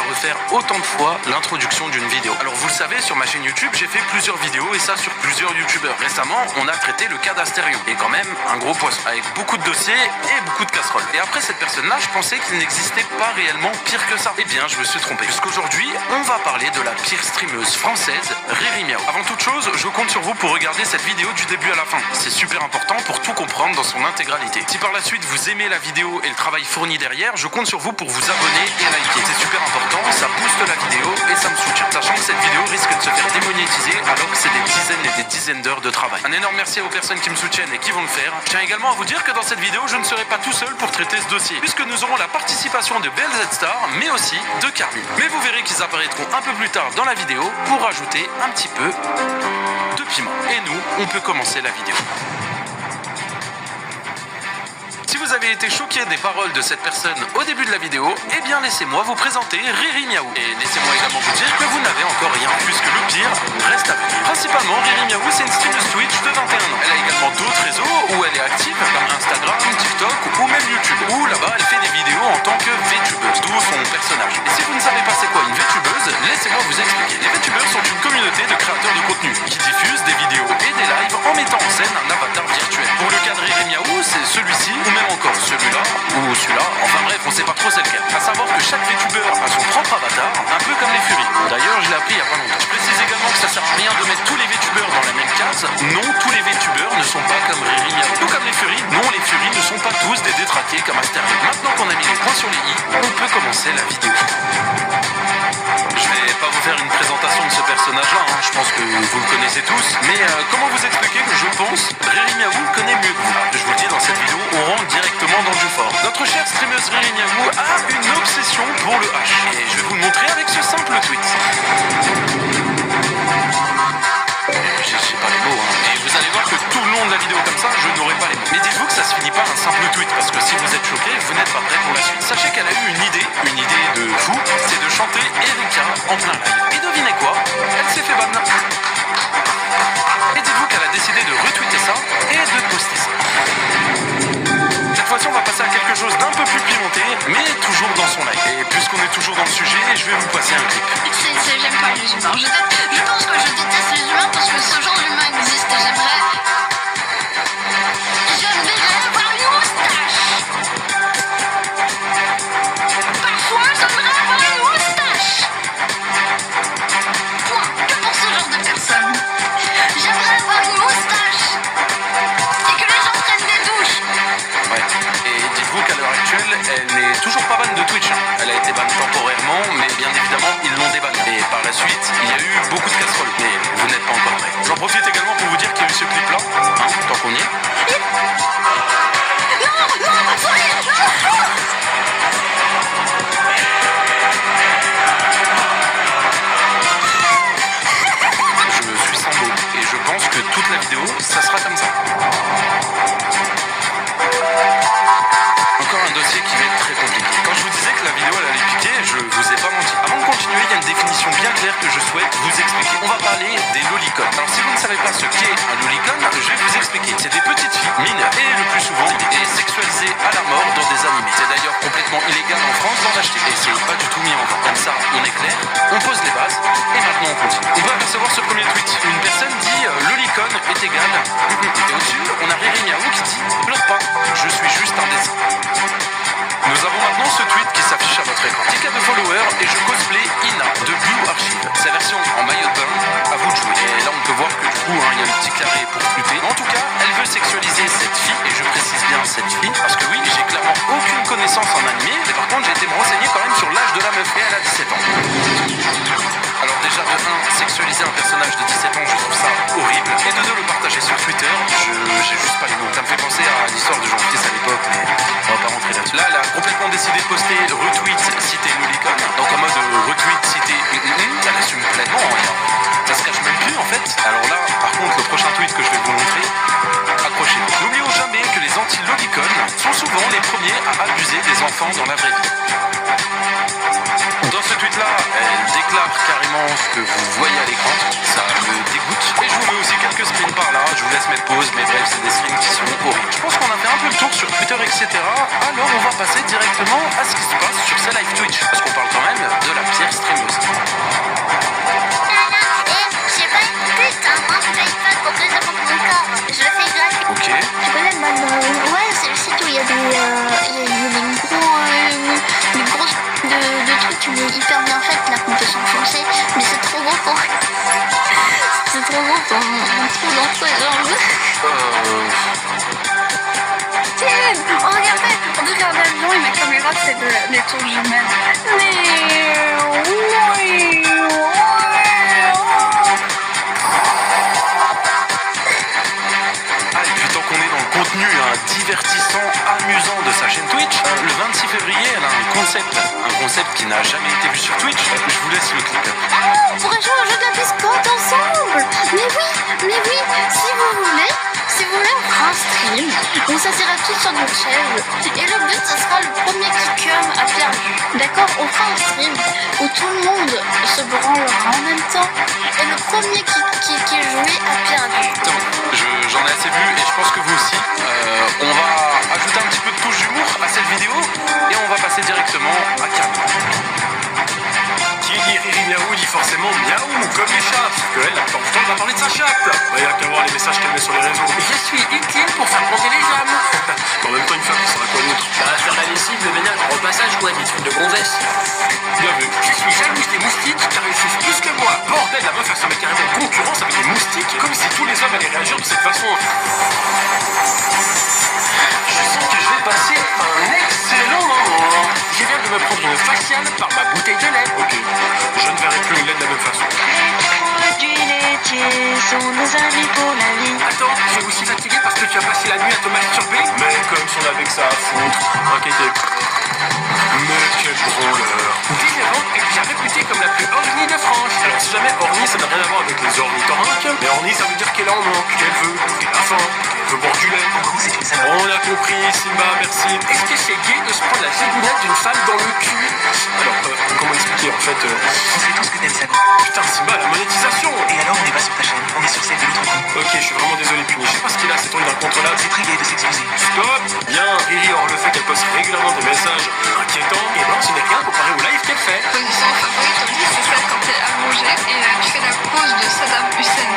refaire autant de fois l'introduction d'une vidéo. Alors vous le savez, sur ma chaîne YouTube, j'ai fait plusieurs vidéos et ça sur plusieurs youtubeurs. Récemment, on a traité le cas d'Astérion, et quand même un gros poisson, avec beaucoup de dossiers et beaucoup de casseroles. Et après cette personne-là, je pensais qu'il n'existait pas réellement pire que ça. Eh bien, je me suis trompé. Puisqu'aujourd'hui, on va parler de la pire streameuse française, Riri Miao. Avant toute chose, je compte sur vous pour regarder cette vidéo du début à la fin. C'est super important pour tout comprendre dans son intégralité. Si par la suite vous aimez la vidéo et le travail fourni derrière, je compte sur vous pour vous abonner et liker. C'est super important, ça booste la vidéo et ça me soutient. Sachant que cette vidéo risque de se faire démonétiser alors que c'est des dizaines et des dizaines d'heures de travail. Un énorme merci aux personnes qui me soutiennent et qui vont le faire. Je tiens également à vous dire que dans cette vidéo, je ne serai pas tout seul pour traiter ce dossier, puisque nous aurons la participation de BLZ Star, mais aussi de Carmine. Mais vous verrez qu'ils apparaîtront un peu plus tard dans la vidéo pour rajouter un petit peu de piment. Et nous, on peut commencer la vidéo. Si vous avez été choqué des paroles de cette personne au début de la vidéo, eh bien laissez-moi vous présenter Riri Miao. Et laissez-moi également vous dire que vous n'avez encore rien, puisque le pire reste à venir. Principalement, Riri Miao, c'est une streameuse Twitch de 21 ans. Elle a également d'autres réseaux où elle est active, comme Instagram, TikTok ou même YouTube, où là-bas elle fait des vidéos en tant que VTubeuse, d'où son personnage. Et si vous ne savez pas c'est quoi une VTubeuse, laissez-moi vous expliquer. Les VTubeurs sont une communauté de créateurs de contenu qui diffusent des vidéos et des lives en mettant en scène un avatar virtuel. Pour le cas de Riri Miao, c'est celui-ci, ou même encore celui-là, ou celui-là, enfin bref, on sait pas trop c'est lequel. A savoir que chaque VTubeur a son propre avatar, un peu comme les Furies. D'ailleurs, je l'ai appris il y a pas longtemps. Je précise également que ça sert à rien de mettre tous les VTubeurs dans la même case. Non, tous les VTubeurs ne sont pas comme Riri Miao. Tout comme les Furies, non, les Furies ne sont pas tous des détraqués comme Astérion. Maintenant qu'on a mis les points sur les i, on peut commencer la vidéo. Je vais pas vous faire une présentation de ce personnage-là, hein. Je pense que vous le connaissez tous. Mais comment vous expliquer que je pense Riri Miao connaît mieux que vous? Je vous le dis, dans cette vidéo, on rentre directement dans le jeu fort. Notre chère streameuse Riri Miao a une obsession pour le H. Et je vais vous le montrer avec ce simple tweet. J'ai pas les mots, hein. Et vous allez voir que tout le long de la vidéo comme ça, je n'aurai pas les mots. Mais dites-vous que ça se finit pas un simple tweet, parce que si vous êtes choqué, vous n'êtes pas prêt pour la suite. Sachez qu'elle a eu une idée de fou, c'est de chanter Erika en plein live. Et devinez quoi? Elle s'est fait ban. Et dites-vous qu'elle a décidé de retweeter ça et de poster ça. Cette fois-ci, on va passer à quelque chose d'un peu plus pimenté, mais toujours dans son live. Et puisqu'on est toujours dans le sujet, je vais vous passer un clip. J'aime pas les humains. Je pense que je déteste les humains parce que ce genre d'humain existe et j'aimerais avoir une moustache. Parfois, j'aimerais avoir une moustache. Point. Que pour ce genre de personnes. J'aimerais avoir une moustache. Et que les gens prennent des douches. Ouais. Et dites-vous qu'à l'heure actuelle, elle n'est toujours pas ban de Twitch. Elle a été ban temporairement, mais bien évidemment, ils l'ont débanni. Et par la suite, il y a eu beaucoup de casseroles. Mais vous n'êtes pas encore prêts. J'en profite également pour vous dire qu'il y a eu ce clip-là, hein, tant qu'on y est. Je suis sans mots. Et je pense que toute la vidéo, ça sera comme ça. Encore un dossier qui va être très compliqué. Quand je vous disais que la vidéo elle allait piquer, je vous ai pas menti. Avant de continuer, il y a une définition bien claire que je souhaite vous expliquer. On va parler des lolicones. Alors si vous ne savez pas ce qu'est un lolicone, je vais vous expliquer. C'est des petites filles mineures et le plus souvent et sexualisées à la mort dans des animés. C'est d'ailleurs complètement illégal en France d'en acheter et c'est pas du tout mis en vente. Comme ça, on est clair, on pose les bases et maintenant on continue. On peut apercevoir ce premier tweet. Une personne dit lolicone est égal. Et au-dessus, on a Riri Miao qui dit pleure pas, je suis juste un dessin. Nous avons maintenant ce tweet qui s'affiche à votre écran. 10K de followers et je cosplay Ina de Blue Archive. Sa version en maillot de bain, à vous de jouer. Et là on peut voir que du coup il y a un petit carré pour flûter. En tout cas, elle veut sexualiser cette fille, et je précise bien cette fille, parce que oui, j'ai clairement aucune connaissance en animé, mais par contre j'ai été me renseigner quand même sur l'âge de la meuf, et elle a 17 ans. Alors déjà de 1, sexualiser un personnage de 17 ans, je trouve ça horrible. Et de 2, le partager sur Twitter, j'ai juste pas les mots. Ça me fait penser à l'histoire de Jean-Pierre à l'époque, mais on va pas rentrer là-dessus. Là, elle a complètement décidé de poster retweet cité lolicone, donc en mode retweet cité elle assume pleinement, hein. Ça se cache même plus en fait. Alors là, par contre, le prochain tweet que je vais vous montrer, accrochez-vous. N'oublions jamais que les anti-lolicones sont souvent les premiers à abuser des enfants dans la vraie vie. Dans ce tweet-là, elle déclare carrément ce que vous voyez à l'écran. Ça me dégoûte. Et je vous mets aussi quelques screens par là. Je vous laisse mettre pause, mais bref, c'est des screens qui sont horribles. Je pense qu'on a fait un peu le tour sur Twitter, etc. Alors on va passer directement à ce qui se passe sur ces live Twitch. Parce qu'on parle quand même de la pire C'est trop bon ton trou dans sa jambe. Tiens, oh, regardez, on dirait un avion et ma caméra c'est des tours jumelles. Tant qu'on est dans le contenu divertissant, amusant de sa chaîne Twitch, le 26 février, elle a un concept qui n'a jamais été vu sur Twitch. Je vous laisse le clip. Ah, on pourrait jouer au jeu de la biscotte ensemble. Mais oui, si vous voulez, on fera un stream. On s'assiera tous sur notre chaise. Et le but, ce sera le premier qui cum a perdu. D'accord? On fera un stream où tout le monde se branlera en même temps. Et le premier qui jouait a perdu. J'en ai assez vu et je pense que vous aussi. On va ajouter un petit peu de touche d'humour à cette vidéo et on va passer directement à Cam. Qui dit Riri Miaou dit forcément miaou, comme les chats. Sauf qu'elle n'a pas le temps de parler de sa chatte. Il y a qu'à voir les messages qu'elle met sur les réseaux. Je suis utile pour faire monter les âmes. En même temps, une femme qui sera quoi d'autre? Faire la lessive, le ménage, au passage, quoi, des trucs de gonzesse. Bien vu. Je suis jalouse des moustiques qui réussissent plus que moi. Bordel, la meuf, elle se met carrément en concurrence avec des moustiques, comme si tous les hommes allaient réagir de cette façon. Je sens que je vais passer un excellent moment. Je viens de me prendre une faciale par ma bouteille de lait. Ok, je ne verrai plus une lait de la même façon. Les produits laitiers sont nos amis pour la vie. Attends, tu es aussi fatigué parce que tu as passé la nuit à te masturber? Mais comme si on avait que ça à foutre. Inquiété. Mais quel branleur. Visiblement, elle est déjà réputée comme la plus ornie de France. Alors si jamais ornie, ça n'a rien à voir avec les ornithorynques. Mais ornie, ça veut dire qu'elle en manque, qu'elle veut, qu'elle a faim, qu'elle veut boire du lait. En gros, c'est une salade. On a compris, Simba, merci. Est-ce que c'est gay de se prendre la zigounette d'une femme dans le cul? Alors, comment expliquer en fait On sait tous que t'aimes ça. Putain, Simba, la monétisation. Et alors, on n'est pas sur ta chaîne, on est sur celle de l'autre con. Ok, je suis vraiment désolé, Puni. Je sais pas ce qu'il a, c'est ton incontrôlable. C'est privé de s'excuser. Stop. Bien, Riri, or le fait qu'elle poste régulièrement des messages inquiétants, et ben ce n'est rien comparé au live qu'elle fait. Position favorite, on dit c'est celle quand t'es allongé et tu fais la pose de Saddam Hussein.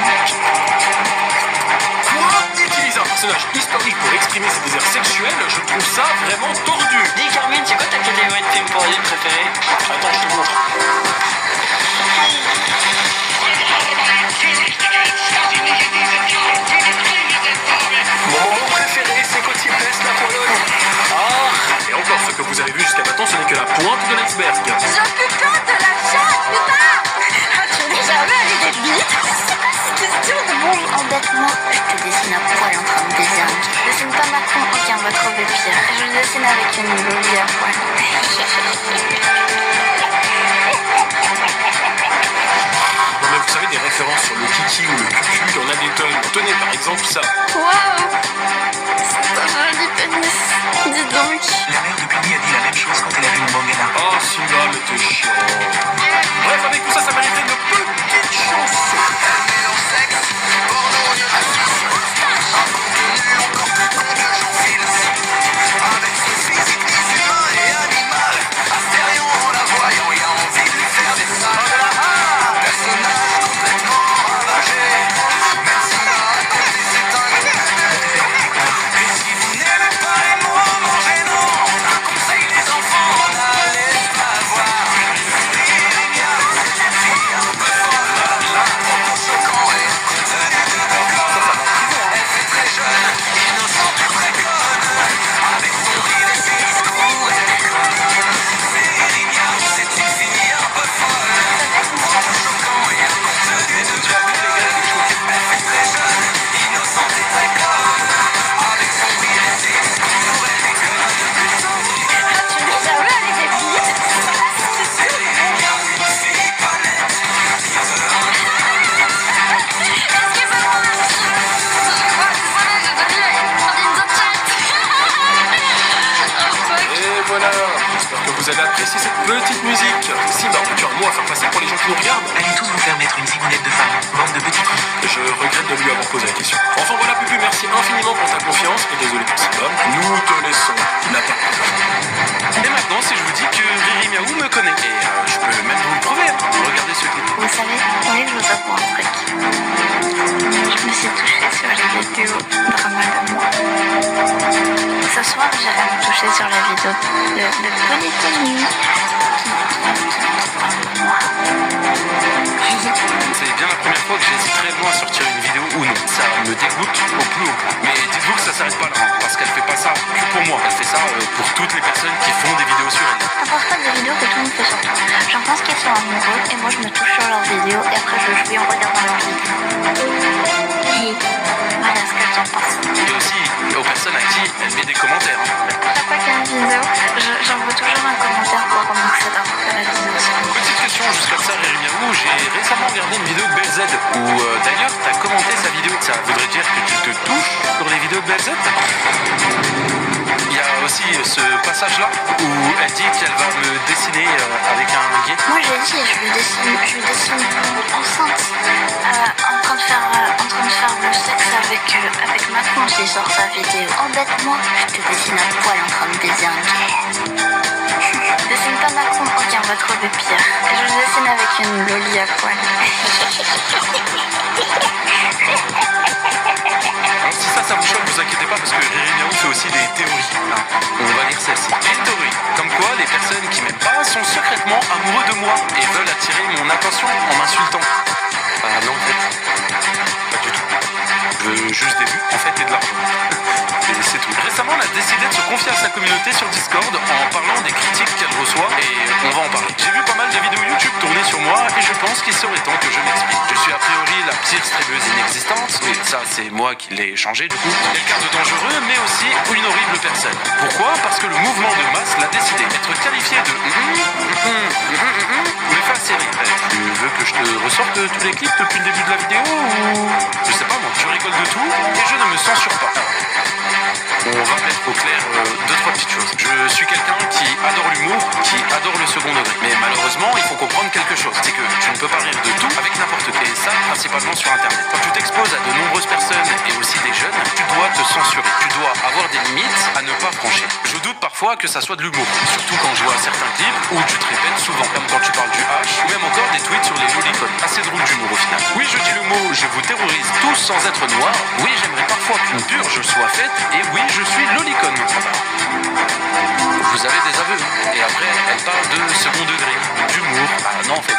Quoi? Utiliser un personnage historique pour exprimer ses désirs sexuels, je trouve ça vraiment tordu. Dis Carmine, c'est quoi ta catégorie de film pour adultes préférée? Attends, je te montre. Mon moment préféré, c'est quand il baisse la Pologne. Ah, et encore, ce que vous avez vu jusqu'à maintenant, ce n'est que la pointe de l'iceberg. Je putain de la chatte, putain. Ah, tu n'es jamais allé des bites? C'est quoi cette question de bon embêtement? Je te dessine un poil en train de baiser un truc. Je dessine pas Macron, ok, on va trouver pire. Je le dessine avec une loli à poil. Non mais vous savez, des références sur le kiki ou le cucu, il y en a des tonnes. Tenez par exemple ça. Waouh, c'est un joli pénis. Dis donc. La mère de Puni a dit la même chose quand elle a vu une Mangala. Oh Simba, mais t'es chiant. Bref, avec tout ça, ça mériterait une petite chanson. Vous avez apprécié cette petite musique? Simba, tu as un mot à faire passer pour les gens qui nous regardent? Allez tous vous faire mettre une zigounette de femme, bande de petits cons. Je regrette de lui avoir posé la question. Enfin voilà Pupu, merci infiniment pour ta confiance et désolé pour Simba. Nous te laissons la parole. Et maintenant, si je vous dis que Riri Miaou me connaît, et je peux même vous le prouver, regardez ce clip. Vous savez, vous voulez que je vous apprends un truc. Je me suis touchée sur les vidéos drama de moi. Ce soir, j'irai me toucher sur la vidéo de Polytechnique. Moi. ça me dégoûte au plus haut point. Mais dites-vous que ça s'arrête pas là, hein, parce qu'elle fait pas ça que pour moi. Elle fait ça pour toutes les personnes qui font des vidéos sur elle. On pense pas des vidéos que tout le monde fait sur toi. J'en pense qu'ils sont amoureux et moi je me touche sur leurs vidéos et après je jouis en regardant leurs vidéos. Et voilà ce que j'en pense. Et aussi aux personnes à qui elle met des commentaires. Hein. Chaque fois qu'il y a une vidéo, j'envoie toujours un commentaire pour remercier d'avoir fait la vidéo. Petite question juste comme ça, Rémi Miaou, j'ai récemment regardé une vidéo de BLZ où d'ailleurs t'as commenté sa vidéo. Ça voudrait dire que tu te touches sur les vidéos de BLZ. Il y a aussi ce passage là où elle dit qu'elle va me dessiner avec un guet. Moi j'ai dit, je lui dessine enceinte, en train de faire le sexe avec Macron s'il sort sa vidéo. Embête-moi, je te dessine à poil en train de baiser un gay. Je dessine pas Macron, ok on va trouver pire. Et je dessine avec une loli à poil. Alors si ça vous choque, vous inquiétez pas parce que Rémi Miaou fait aussi des théories. Hein. On va lire celle-ci. J'ai une théorie, comme quoi les personnes qui m'aiment pas sont secrètement amoureux de moi et veulent attirer mon attention en m'insultant. Ah non en fait, pas du tout. Je veux juste des vues en fait et de l'argent. Et c'est tout. Récemment, elle a décidé de se confier à sa communauté sur Discord en parlant des critiques qu'elle reçoit et on va en parler. J'ai vu pas mal de vidéos YouTube tournées sur moi et je pense qu'il serait temps que je m'explique. Je suis a priori la pire streameuse inexistante, mais ça c'est moi qui l'ai changé du coup. Quelqu'un de dangereux mais aussi une horrible personne. Pourquoi? Parce que le mouvement de masse l'a décidé. Être qualifié de me fait assez rire. Tu veux que je te ressorte tous les clips depuis le début de la vidéo ou... Je sais pas moi, je rigole de tout et je ne me censure pas. On va mettre au clair deux, trois petites choses. Je suis quelqu'un qui adore l'humour, qui adore le second degré. Mais malheureusement, il faut comprendre quelque chose. C'est que tu ne peux pas rire de tout avec n'importe qui. Et ça, principalement sur Internet. Quand tu t'exposes à de nombreuses personnes et aussi des jeunes, tu dois te censurer. Tu dois avoir des limites à ne pas franchir. Je doute parfois que ça soit de l'humour. Surtout quand je vois certains clips où tu te répètes souvent. Comme quand tu parles du H ou même encore des tweets sur les lolicones. Assez drôle d'humour au final. Oui, je dis le mot, je vous terrorise tous sans être noir. Oui, j'aimerais parfois qu'une purge soit faite. Et oui, je suis lolicone. Vous avez des aveux. Et après, elle parle de second degré, d'humour. Bah non en fait.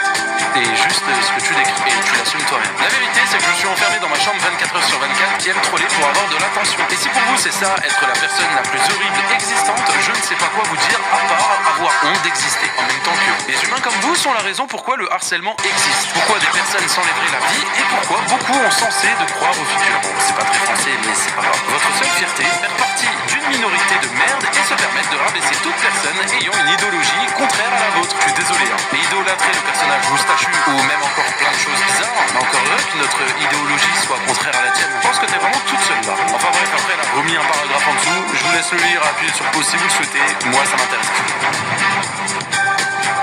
C'est juste ce que tu décris et tu l'assumes toi-même. La vérité, c'est que je suis enfermé dans ma chambre 24 heures sur 24 qui aime troller pour avoir de l'attention. Et si pour vous c'est ça, être la personne la plus horrible existante, je ne sais pas quoi vous dire à part avoir honte d'exister. En même temps que les humains comme vous sont la raison pourquoi le harcèlement existe. Pourquoi des personnes s'enlèveraient la vie et pourquoi beaucoup ont censé de croire au futur. Bon, c'est pas très français, mais c'est pas grave. Votre seule fierté, faire partie d'une minorité de merde et se permettre de rabaisser toute personne ayant une idéologie contraire à la vôtre. Je suis désolé, hein. Mais idolâtrer le personnage moustachu ou même encore plein de choses bizarres, mais encore heureux que notre idéologie soit contraire à la tienne. Je pense que t'es vraiment toute seule là. Enfin bref, après elle a remis un paragraphe en dessous. Je vous laisse le lire, appuyez sur pause si vous le souhaitez. Moi ça m'intéresse plus.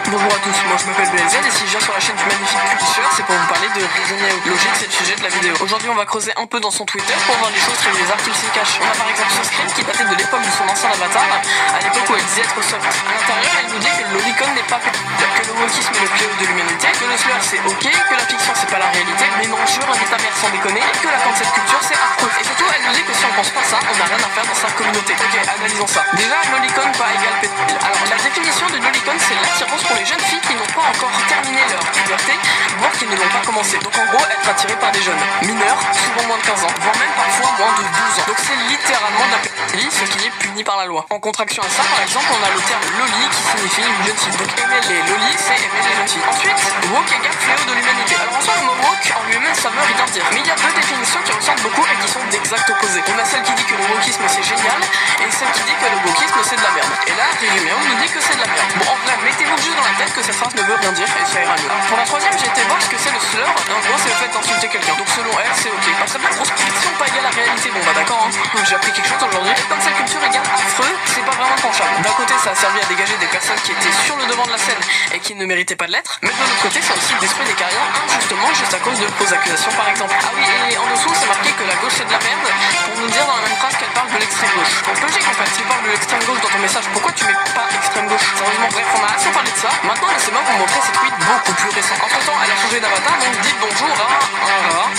Bonjour à tous, moi je m'appelle BLZ et si je viens sur la chaîne du Magnifique Culture, c'est pour vous parler de Rémi Miaou. Logique, c'est le sujet de la vidéo. Aujourd'hui, on va creuser un peu dans son Twitter pour voir les choses et les articles s'y cachent. On a par exemple ce screen qui datait de l'époque de son ancien avatar, à l'époque où elle disait être soft. À l'intérieur, elle nous dit que le lolicon n'est pas pédophile, que le wokisme est le fléau de l'humanité, que le slur c'est ok, que la fiction c'est pas la réalité, mais non, je invite ta mère sans déconner, et que la cancel culture c'est affreux. Et surtout, elle nous dit que si on pense pas ça, on n'a rien à faire dans sa communauté. Ok, analysons ça. Déjà, lolicon pas égal pédophile. Alors, la définition de lolicon, c'est l'attirance pour les jeunes filles qui n'ont pas encore terminé leur puberté, voire qui ne l'ont pas commencé. Donc en gros, être attiré par des jeunes mineurs, souvent moins de 15 ans, voire même parfois moins de 12 ans. Donc c'est littéralement de la pédophilie, ce qui est puni par la loi. En contraction à ça, par exemple, on a le terme loli qui signifie une jeune fille. Donc aimer les lolis, c'est aimer les jeunes filles. Ensuite, woke égale fléau de l'humanité. Alors en soi, le mot woke en lui-même, ça veut rien dire. Mais il y a deux définitions qui ressortent beaucoup et qui sont d'exact opposés. On a celle qui dit que le wokisme c'est génial et celle qui dit que le wokisme c'est de la merde. Et là, Rémi Miaou nous dit que c'est de la merde. Bon, en vrai, mettez-vous juste dans la tête que cette phrase ne veut rien dire et ça ira mieux. Alors pour la troisième, j'ai été voir ce que c'est le slur. Et en gros, c'est le fait d'insulter quelqu'un. Donc selon elle, c'est ok. Pas très bien, grosse fiction pas égale à la réalité. Bon bah d'accord, hein. J'ai appris quelque chose aujourd'hui. Et comme cette culture égale affreux, c'est pas vraiment tranchable. D'un côté, ça a servi à dégager des personnes qui étaient sur le devant de la scène et qui ne méritaient pas de l'être. Mais de l'autre côté, ça a aussi détruit des carrières injustement juste à cause de fausses accusations par exemple. Ah oui, et en dessous, c'est marqué que la gauche c'est de la merde pour nous dire dans la même phrase qu'elle parle de l'extrême gauche. Donc logique en fait, si tu parles de l'extrême gauche dans ton message, pourquoi tu mets pas extrême gauche? Sérieusement, bref, on a assez parlé de ça. Maintenant, laissez-moi vous montrer ses tweets beaucoup plus récents. Entre temps, elle a changé d'avatar, donc dites bonjour à un rat.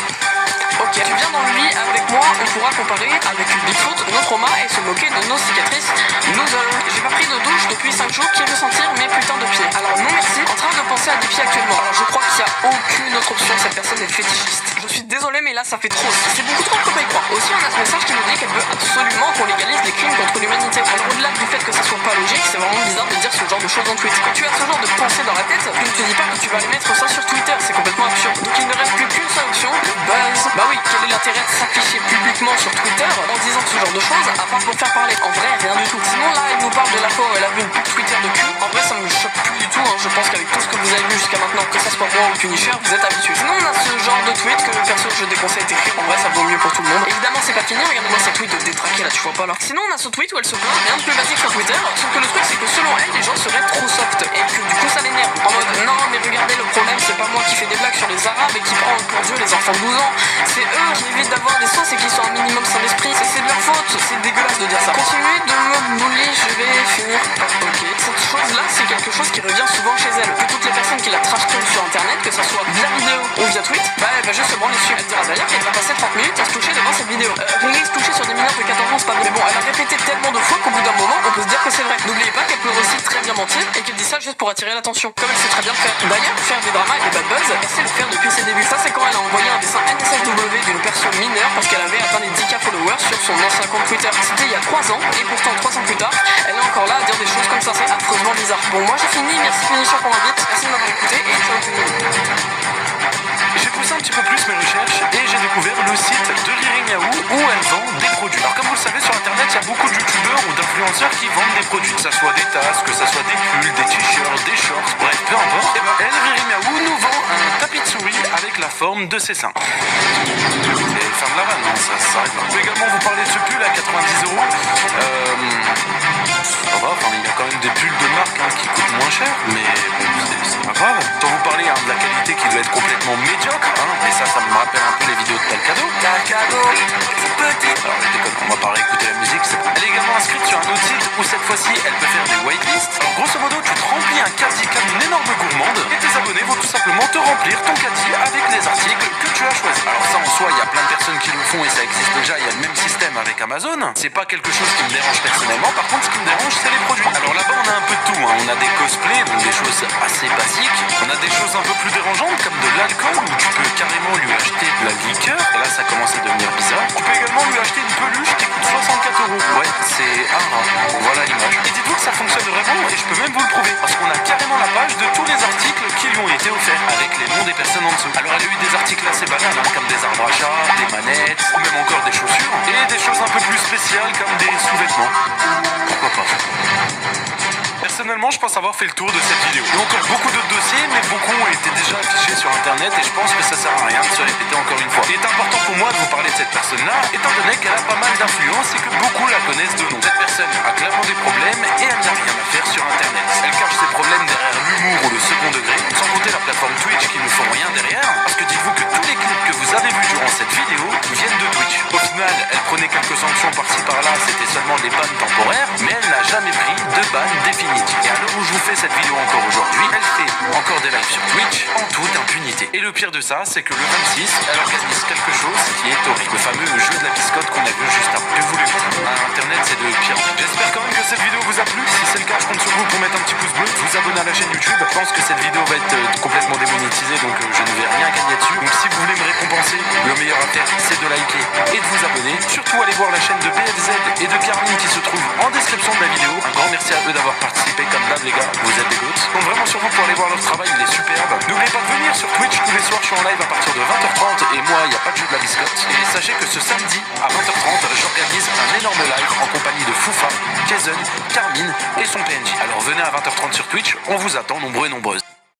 Ok, tu viens dans le lit avec moi, on pourra comparer avec une Bigfoot, nos traumas et se moquer de nos cicatrices. Loser. J'ai pas pris de douche depuis 5 jours, qui veut sentir mes putains de pieds? Alors non merci, en train de penser à des pieds actuellement. Alors je crois qu'il y a aucune autre option, cette personne est fétichiste. Je suis désolé mais là ça fait trop, c'est beaucoup trop pour y croire. Aussi on a ce message qui nous dit qu'elle veut absolument qu'on légalise les crimes contre l'humanité. Alors au-delà du fait que ça soit pas logique, c'est vraiment bizarre de dire ce genre de choses en tweet. Quand tu as ce genre de pensée dans la tête, tu ne te dis pas que tu vas aller mettre ça sur Twitter, c'est complètement absurde. Donc il ne reste plus qu'une seule option, le buzz. Bah oui, quel est l'intérêt de s'afficher publiquement sur Twitter en disant ce genre de choses, à part pour faire parler? En vrai, rien du tout. Sinon là, elle nous parle de la fois où elle a vu une pub Twitter de cul. En vrai, ça me choque plus du tout, hein. Je pense qu'avec tout ce que vous avez vu jusqu'à maintenant, que ça soit moi ou Punisher, vous êtes habitués. Sinon on a ce genre de tweet que perso je déconseille d'écrire, en vrai ça vaut mieux pour tout le monde. Évidemment c'est pas fini, regardez-moi ces tweets de détraqués là, tu vois pas là. Sinon on a ce tweet où elle se plaint, rien de plus basique sur Twitter, sauf que le truc c'est que selon elle, les gens seraient trop soft et que du coup ça l'énerve. En mode non mais regardez, le problème c'est pas moi qui fais des blagues sur les arabes et qui prend pour Dieu les enfants de 12 ans, c'est eux qui évitent d'avoir des sauces et qui sont un minimum sans esprit, c'est de leur faute, c'est dégueulasse de dire ça. Continuez de me bully, je vais finir. Ok, cette chose là c'est quelque chose qui revient souvent chez elle, que toutes les personnes qui la trash talk sur internet, que ça soit via vidéo ou via tweet, bah elle va juste se branler dessus. Elle dira d'ailleurs qu'elle va passer 30 minutes à se toucher devant cette vidéo. Riri se toucher sur des mineurs de 14 ans c'est pas bon, mais bon elle a répété tellement de fois qu'au bout d'un moment on peut se dire que c'est vrai. N'oubliez pas qu'elle peut aussi très bien mentir et qu'elle dit ça juste pour attirer l'attention, comme elle sait très bien le faire. D'ailleurs faire des dramas et des bad buzz, elle sait le faire depuis ses débuts. Ça c'est quand elle a envoyé un dessin NSFW d'une personne mineure parce qu'elle avait atteint les 10K followers sur son ancien compte Twitter. C'était il y a 3 ans et pourtant 3 ans plus tard elle est encore là à dire des choses comme ça, c'est affreusement bizarre. Bon moi j'ai fini, merci Punisher pour l'invite, merci de m'avoir écouté et ciao tout le monde. J'ai poussé un petit peu plus mes recherches et j'ai découvert le site de Riri Miaou où elle vend des produits. Alors comme vous le savez sur internet il y a beaucoup de youtubeurs ou d'influenceurs qui vendent des produits, que ça soit des tasses, que ça soit des pulls, des t-shirts, des shorts, bref peu importe. Et ben elle, Riri Miaou, nous vend un tapis de souris avec la forme de ses seins. Et fin de la vanne, hein, ça s'arrête là. Je peux également vous parler de ce pull à 90 €. Ça va, enfin il y a quand même des pulls de marque hein, qui coûtent moins cher, mais bon c'est pas grave. Sans vous parler hein, de la qualité qui doit être complètement médiocre, hein, et ça me rappelle un peu les vidéos de Talcado. Talcado, petit. Alors je déconne, on va pas réécouter la musique. Elle est également inscrite sur un autre site où cette fois-ci elle peut faire des whitelists. Alors grosso modo tu te remplis un caddie comme une énorme gourmande et tes abonnés vont tout simplement te remplir ton caddie avec les articles que tu as choisis. Alors ça en soi il y a plein de personnes qui le font et ça existe déjà, il y a le même système avec Amazon. C'est pas quelque chose qui me dérange personnellement, par contre ce qui me dérange c'est les produits. Alors là-bas on a un peu de tout, hein. On a des cosplays, donc des choses assez basiques. On a des choses un peu plus dérangeantes comme de l'alcool où tu peux carrément lui acheter de la liqueur. Et là ça commence à devenir bizarre. Tu peux également lui acheter une peluche qui coûte 64 €. Ouais, c'est un rat. Voilà l'image. Et dites-vous que ça fonctionne vraiment et je peux même vous le prouver. Parce qu'on a carrément la page de tous les articles qui lui ont été offerts avec les noms des personnes en dessous. Alors elle a eu des articles assez banals hein, comme des arbres à chat, des manettes, ou même encore des chaussures. Et des choses un peu plus spéciales comme des sous-vêtements. Pourquoi pas. Personnellement, je pense avoir fait le tour de cette vidéo. Il y a encore beaucoup d'autres dossiers, mais beaucoup ont été déjà affichés sur internet et je pense que ça sert à rien de se répéter encore une fois. Il est important pour moi de vous parler de cette personne-là, étant donné qu'elle a pas mal d'influence et que beaucoup la connaissent de nom. Cette personne a clairement des problèmes et elle n'a rien à faire sur internet. Elle cache ses problèmes derrière l'humour ou le second degré, sans compter la plateforme Twitch qui ne font rien derrière, parce que dites-vous que tous les clips que vous avez vus durant cette vidéo viennent de Twitch. Au final, elle prenait quelques sanctions par-ci par-là, c'était seulement des bans temporaires, mais elle n'a jamais pris de ban définitif. Et à l'heure où je vous fais cette vidéo encore aujourd'hui, elle fait encore des lives sur Twitch en toute impunité. Et le pire de ça, c'est que le 26, elle organise quelque chose qui est horrible. Le fameux jeu de la biscotte qu'on a vu juste avant. Que voulez-vous ? Internet, c'est de pire en pire. J'espère quand même que cette vidéo vous a plu. Si c'est le cas, je compte sur vous pour mettre un petit pouce bleu, vous abonner à la chaîne YouTube. Je pense que cette vidéo va être complètement démonétisée, donc je ne vais rien gagner dessus. Donc si vous voulez me récompenser, le meilleur à faire, c'est de liker et de vous abonner. Surtout, allez voir la chaîne de BFZ et de Carmine qui se trouve en description de la vidéo. Un grand merci à eux d'avoir participé comme d'hab les gars, vous êtes des goats. Je compte vraiment sur vous pour aller voir leur travail, il est superbe. N'oubliez pas de venir sur Twitch tous les soirs, je suis en live à partir de 20h30 et moi il n'y a pas de jeu de la biscotte. Et sachez que ce samedi à 20h30, j'organise un énorme live en compagnie de Foufa, Jason, Carmine et son PNJ. Alors venez à 20h30 sur Twitch, on vous attend nombreux et nombreuses.